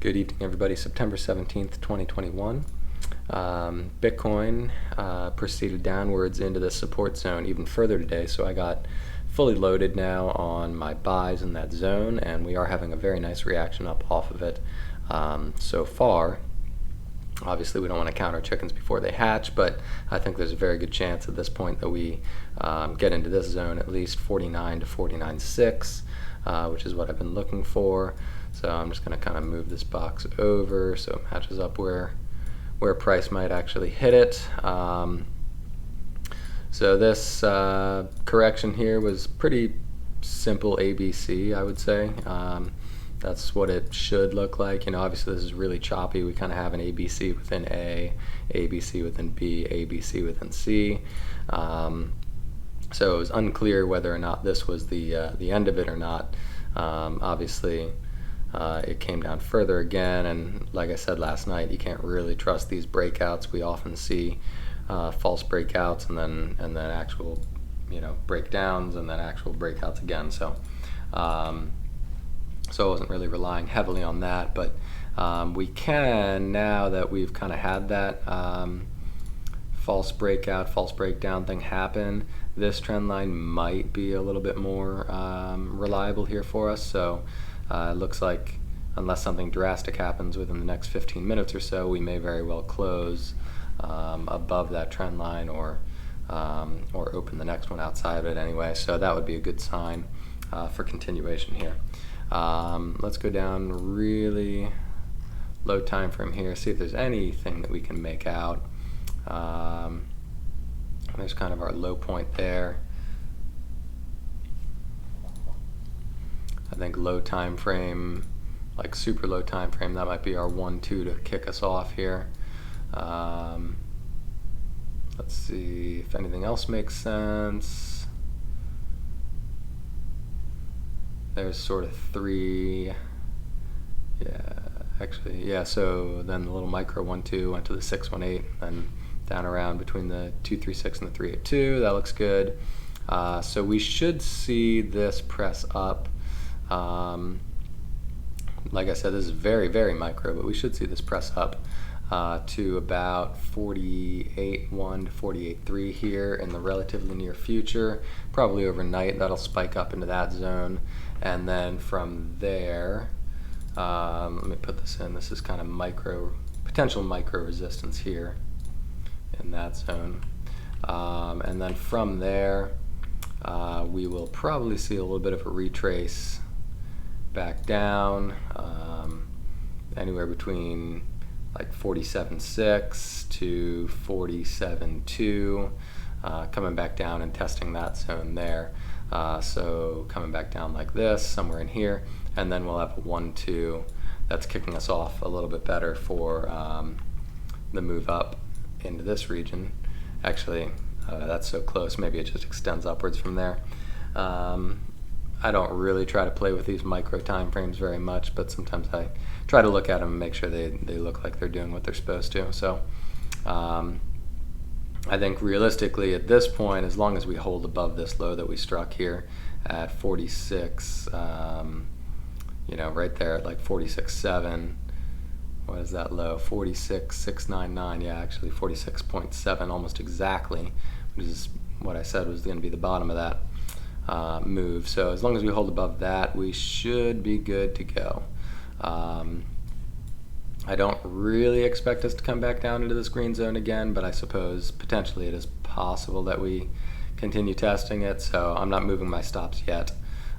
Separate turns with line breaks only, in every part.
Good evening, everybody. September 17th, 2021. Bitcoin proceeded downwards into the support zone even further today, so I got fully loaded now on my buys in that zone, and we are having a very nice reaction up off of it so far. Obviously, we don't want to count our chickens before they hatch, but I think there's a very good chance at this point that we get into this zone, at least 49 to 49.6, which is what I've been looking for. So I'm just going to kind of move this box over so it matches up where price might actually hit it. So this correction here was pretty simple ABC, I would say. That's what it should look like. You know, obviously this is really choppy. We kind of have an ABC within A, ABC within B, ABC within C. So it was unclear whether or not this was the end of it or not. Obviously, it came down further again, and like I said last night, you can't really trust these breakouts. We often see false breakouts and then actual, breakdowns and then actual breakouts again. So I wasn't really relying heavily on that, but we can, now that we've kind of had that false breakout, false breakdown thing happen, this trend line might be a little bit more reliable here for us. So it looks like unless something drastic happens within the next 15 minutes or so, we may very well close above that trend line or open the next one outside of it anyway. So that would be a good sign for continuation here. Let's go down really low time frame here, see if there's anything that we can make out. There's kind of our low point there. I think low time frame, like super low time frame, that might be our 1-2 to kick us off here. Let's see if anything else makes sense. There's sort of 3, so then the little micro 1-2 went to the 6-1-8, then down around between the 2-3-6 and the 3-8-2. That looks good. So we should see this press up. Like I said, this is very, very micro, but we should see this press up to about 48.1 to 48.3 here in the relatively near future. Probably overnight that'll spike up into that zone, and then from there, let me put this in. This is kind of potential micro resistance here in that zone, and then from there we will probably see a little bit of a retrace back down, anywhere between like 47.6 to 47.2, coming back down and testing that zone there. So coming back down like this, somewhere in here, and then we'll have a 1-2 that's kicking us off a little bit better for the move up into this region. Actually, that's so close, maybe it just extends upwards from there. I don't really try to play with these micro time frames very much, but sometimes I try to look at them and make sure they look like they're doing what they're supposed to. So I think realistically at this point, as long as we hold above this low that we struck here at 46, right there at like 46.7, what is that low? 46.699, yeah, actually 46.7, almost exactly, which is what I said was going to be the bottom of that move. So as long as we hold above that, we should be good to go. I don't really expect us to come back down into this green zone again, but I suppose potentially it is possible that we continue testing it, so I'm not moving my stops yet.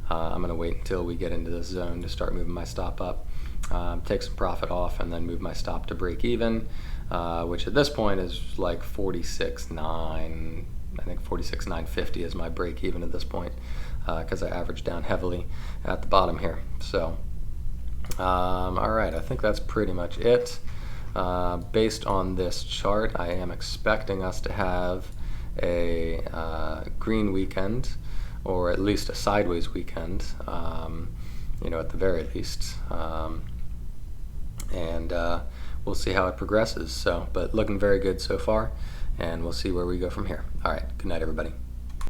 I'm going to wait until we get into this zone to start moving my stop up, take some profit off, and then move my stop to break even, which at this point is like 46.9. I think 46.950 is my break even at this point, because I averaged down heavily at the bottom here. So all right, I think that's pretty much it. Based on this chart, I am expecting us to have a green weekend, or at least a sideways weekend, at the very least, and we'll see how it progresses. So, but looking very good so far, and we'll see where we go from here. All right, good night, everybody.